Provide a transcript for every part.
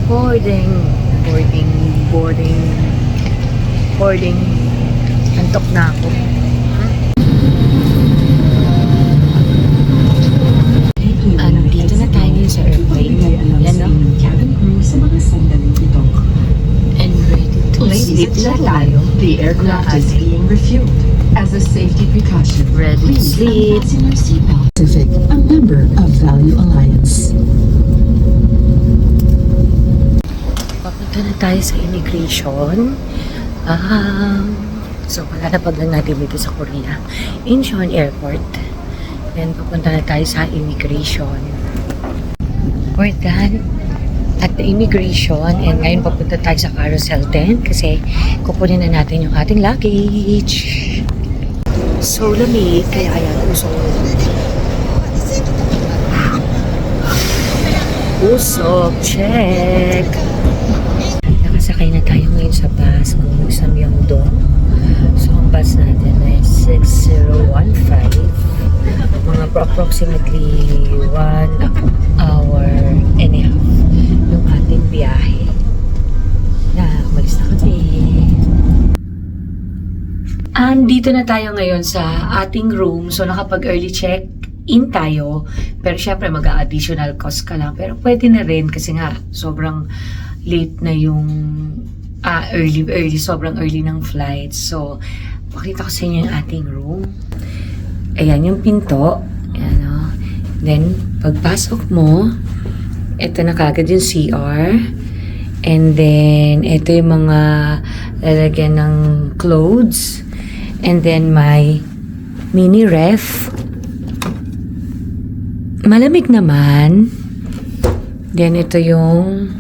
Boarding, boarding, boarding, boarding. Antok na ako. Andito na tayo ngayon sa airplane. Yan, no? And ready to sleep na tayo. The aircraft is being refueled. As a safety precaution, Ready to sleep. fasten your seatbelt. Pacific, a member of Value Alliance. Papunta na tayo sa immigration. So, palalapag lang natin dito sa Korea. Incheon Airport. Then, papunta na tayo sa immigration. We're done at the immigration. And ngayon, papunta tayo sa Carousel 10 kasi kukunin na natin yung ating luggage. So, lamig. Kaya ayan, usok. Usok. Check. Nakasakay na tayo ngayon sa bus going sa Myeongdong. So, ang bus natin ay 6015. Mga approximately 1 hour and a half yung ating biyahe. Na, umalis na kami. Andito na tayo ngayon sa ating room. So, nakapag-early check-in tayo. Pero, syempre, mag-additional cost ka lang. Pero, pwede na rin kasi nga, sobrang late na yung sobrang early ng flight. So, pakita ko sa inyo yung ating room. Ayan yung pinto. Ayan, o. Then, pagpasok mo, ito na kagad yung CR. And then, ito yung mga lalagyan ng clothes. And then, may mini ref. Malamig naman. Then, ito yung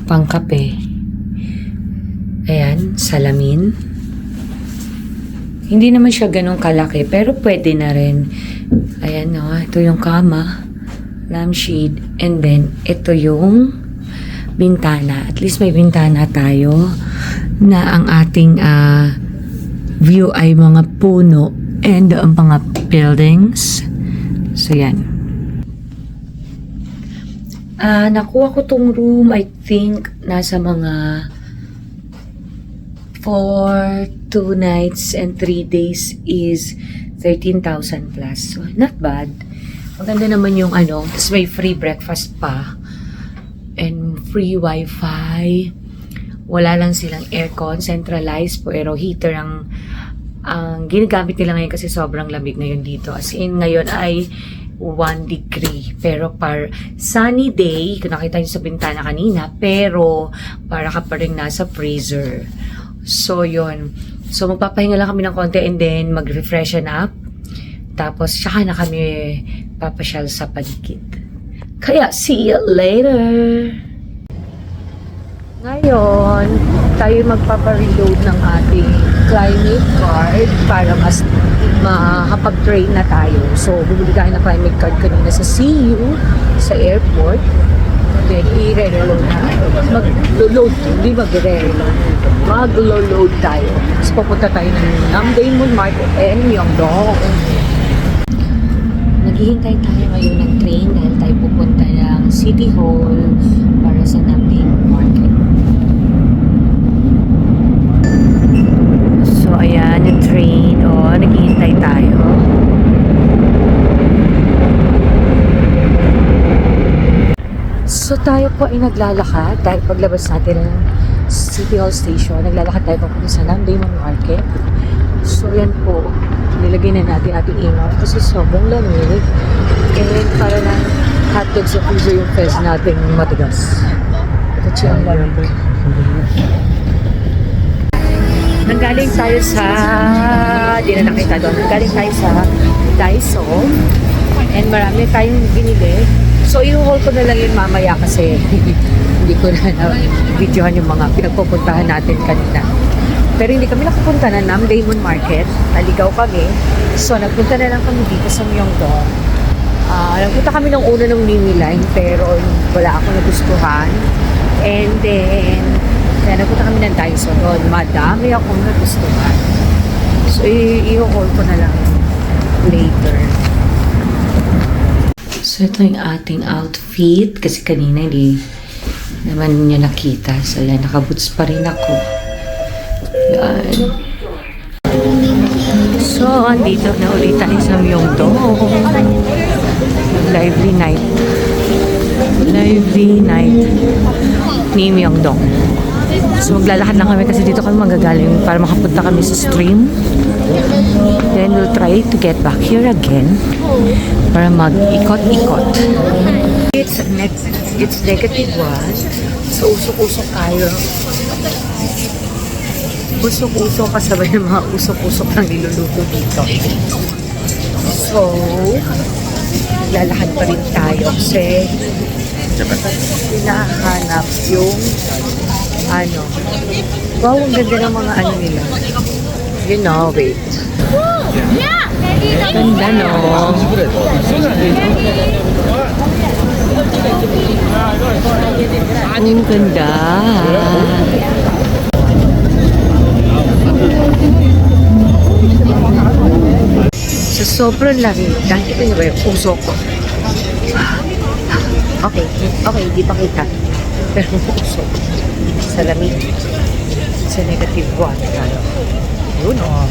pangkape. Ayan, salamin. Hindi naman siya ganun kalaki, pero pwede na rin. Ayan, no, ito yung kama, lampshade, and then, ito yung bintana. At least may bintana tayo na ang ating view ay mga puno and ang mga buildings. So, yan. Nakuha ko tong room, I think, nasa mga 4, 2 nights and 3 days is 13,000 plus. So, not bad. Maganda naman yung tapos may free breakfast pa. And free wifi. Wala lang silang aircon, centralized, pero heater ang ginagamit nila ngayon kasi sobrang lamig ngayon dito. As in, ngayon ay 1 degree. Pero sunny day, kung nakita nyo sa bintana kanina, pero para ka pa rin nasa freezer. So, yun. So, magpapahinga lang kami ng konti and then mag-refreshen up. Tapos, saka na kami papasyal sa paligid. Kaya, see you later! Ngayon, tayo magpapareload ng ating climate card para mas makapag-train na tayo. So, bumili tayo ng climate card kanina sa CU, sa airport. Then, i-reload na. Mag-load, hindi mag-reload. Mag-load tayo. Tapos pupunta tayo ng Namdaemun Market and Myeongdong. Naghihintay tayo ngayon ng train dahil tayo pupunta ng City Hall para sa Namdaemun Market. So, ayan yung train. Naghihintay tayo. So, tayo po ay naglalakad dahil paglabas natin ng City Hall Station, naglalakad tayo papunta sa Namdaemun Market. So, yan po. Nilagay na natin ating email kasi sobrang lamig. And para na hotdog sa freezer yung fest natin matigas. Kasi ang lamig. Nanggaling tayo sa... Di na nakita doon. Nanggaling tayo sa Daiso. And marami tayong binili. So, i-haul ko na lang yun mamaya kasi hindi ko na videohan yung mga pinagpupuntahan natin kanina. Pero hindi kami nakapunta na Namdaemun Market. Naligaw kami. So, nagpunta na lang kami dito sa Myeongdong. Nagpunta kami ng una ng Mimi Line pero wala ako nagustuhan. And then, nagpunta kami ng Daiso doon. Madami akong nagustuhan. So, i-haul ko na lang later. So, ito yung ating outfit. Kasi kanina hindi naman niya nakita. So, yan, nakaboots pa rin ako. Yan. So, andito na ulit tayo sa Myeongdong. Lively night. Lively night ni Myeongdong. So, maglalakad lang kami kasi dito kami magagaling para makapunta kami sa stream. Then, we'll try to get back here again para mag-ikot-ikot. It's -1. So, usok-usok tayo. Usok-usok kasabay ng mga usok-usok na niluluto dito. So, lalakad pa rin tayo kasi hinahanap yung ano. Wow, ang ganda ng mga ano nila. You know, wait. Ganda, no? Ang ganda. Sa sobrang laki, nakikita niyo ba yung usok ko? Okay, hindi pa kita. Pero usok. Sa lamig. Sa -1 tayo. Yun, oh.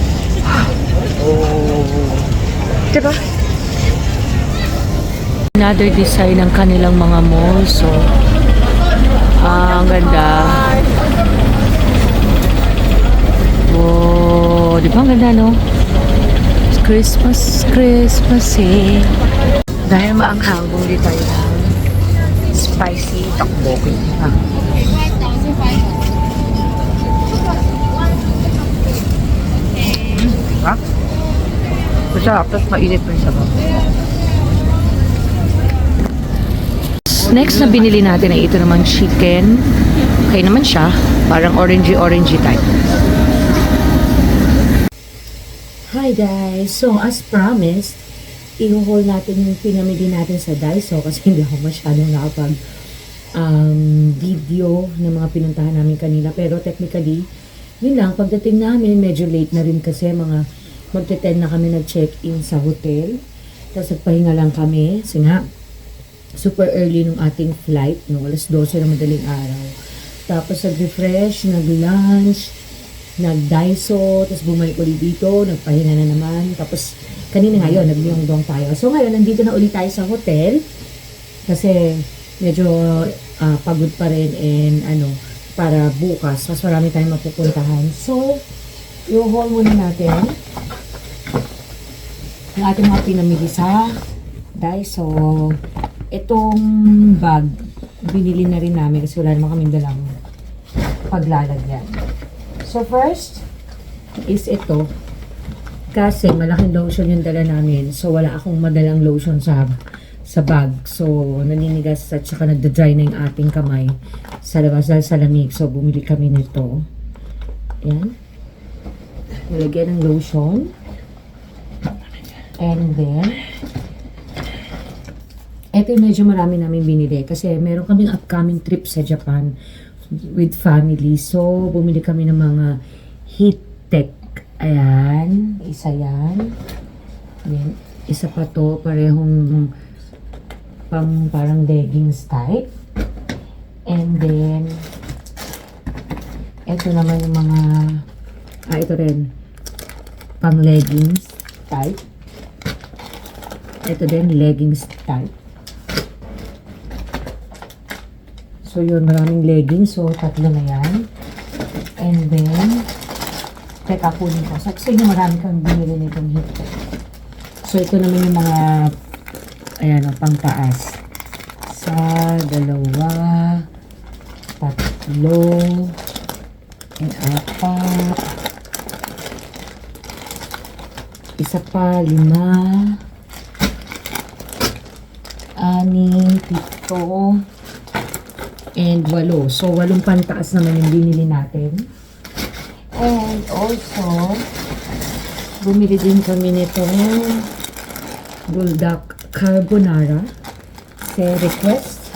Oh. Diba? Another design ng kanilang mga malls. So, ang ganda. Oh, di ba ang ganda, no? Christmas eh. Dahil maanghang, bumili tayo ng spicy tteokbokki. Ha? Masarap, tapos mainit pa yung sabaw. Next na binili natin ay ito naman chicken. Okay naman siya. Parang orangey type. Hi guys! So as promised, i-haul natin yung pinamili natin sa Daiso kasi hindi ako masyadong nakapag video ng mga pinuntahan namin kanina. Pero technically, yun lang, pagdating namin, medyo late na rin kasi mga magte-10 na kami nag-check-in sa hotel. Tapos nagpahinga lang kami. Kasi nga, super early nung ating flight, no? Alas 12 na madaling araw. Tapos nag-refresh, nag-lunch, nag-Daiso, tapos bumalik ulit dito, nagpahinga na naman. Tapos kanina ngayon, nag-Myeongdong tayo. So ngayon, nandito na ulit tayo sa hotel. Kasi medyo pagod pa rin and para bukas, mas marami tayong mapupuntahan. So, i-haul muna natin yung ating mga pinamili sa Daiso. Itong bag, binili na rin namin kasi wala naman kaming dalang paglalagyan. So, first is ito. Kasi malaking lotion yung dala namin. So, wala akong madalang lotion sa bag. So, naninigas at saka nagda-dry na yung ating kamay sa labas dahil sa lamig. So, bumili kami nito. Ayan. Nilagyan ng lotion. And then, ito yung medyo marami namin binili. Kasi meron kaming upcoming trip sa Japan with family. So, bumili kami ng mga heat tech. Ayan. Isa yan. Ayan. Isa pa to. Parehong parang leggings type. And then, ito naman yung mga, ito rin, pang leggings type. Ito din, leggings type. So, yun, maraming leggings. So, tatlo na yan. And then, teka, kunin ko. So, kasi marami kang binili nitong hit. So, ito naman yung mga ayan o, pang taas. Isa, dalawa, tatlo, and apat, isa pa, 5, 6, 7, and 8. So, 8 pantaas naman yung binili natin. And also, bumili din kami nito buldak carbonara sa request.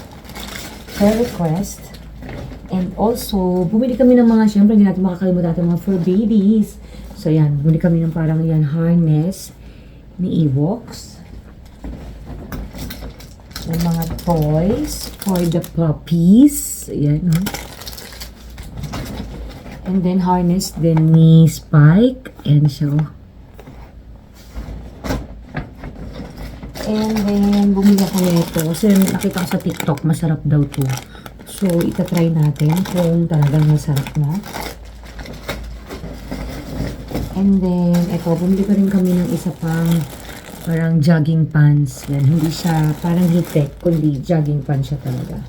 And also, bumili kami ng mga, syempre, hindi natin makakalimutan mga for babies. So, yan. Bumili kami ng parang yan, harness ni Ewoks. May mga toys for the puppies. Ayan, no? And then, harness din ni Spike. Ayan siya, oh. And then, bumili ako nito. Kasi nakita ko sa TikTok, masarap daw to. So, itatry natin kung talagang masarap na. And then, ito, bumili ko rin kami ng isa pang parang jogging pants. Yan, hindi siya parang hitek, kundi jogging pants siya talaga.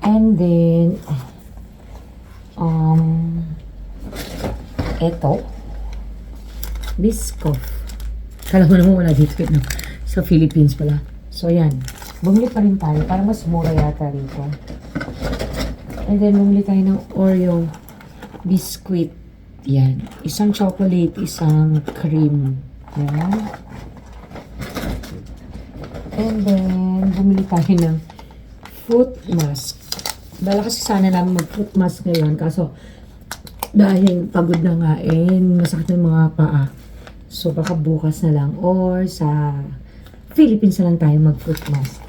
And then, ito, Biscoff. Kala mo naman wala dito, no? Sa Philippines pala. So, yan. Bumili pa rin tayo. Parang mas mura yata rito. And then, bumili tayo ng Oreo biscuit. Yan. Isang chocolate, isang cream. Yan. And then, bumili tayo ng fruit mask. Bala kasi sana namin mag-fruit mask ngayon. Kaso, dahil pagod na nga masakit ng mga paa. So, baka bukas na lang. Or sa Philippines na lang tayo mag-fruit mask.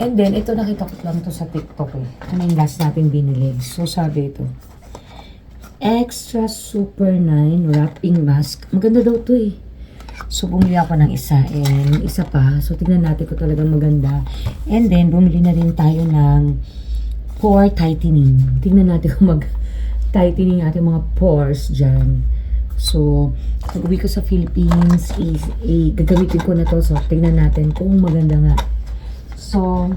And then, ito nakita ko lang to sa TikTok eh. Ano yung last natin binili. So, sabi ito. Extra Super 9 Wrapping Mask. Maganda daw to eh. So, bumili ako ng isa and isa pa. So, tignan natin kung talagang maganda. And then, bumili na rin tayo ng pore tightening. Tignan natin kung mag-tightening ating mga pores dyan. So, pag-uwi ko sa Philippines, gagamitin ko na to. So, tignan natin kung maganda nga. So,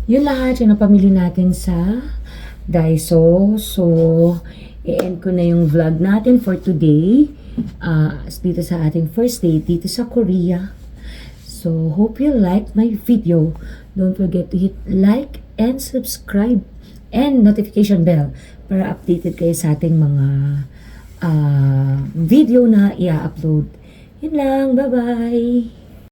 yun lahat yung napamili natin sa Daiso. So, i-end ko na yung vlog natin for today. Dito sa ating first day dito sa Korea. So, hope you liked my video. Don't forget to hit like and subscribe and notification bell para updated kayo sa ating mga video na i-upload. Yun lang. Bye-bye!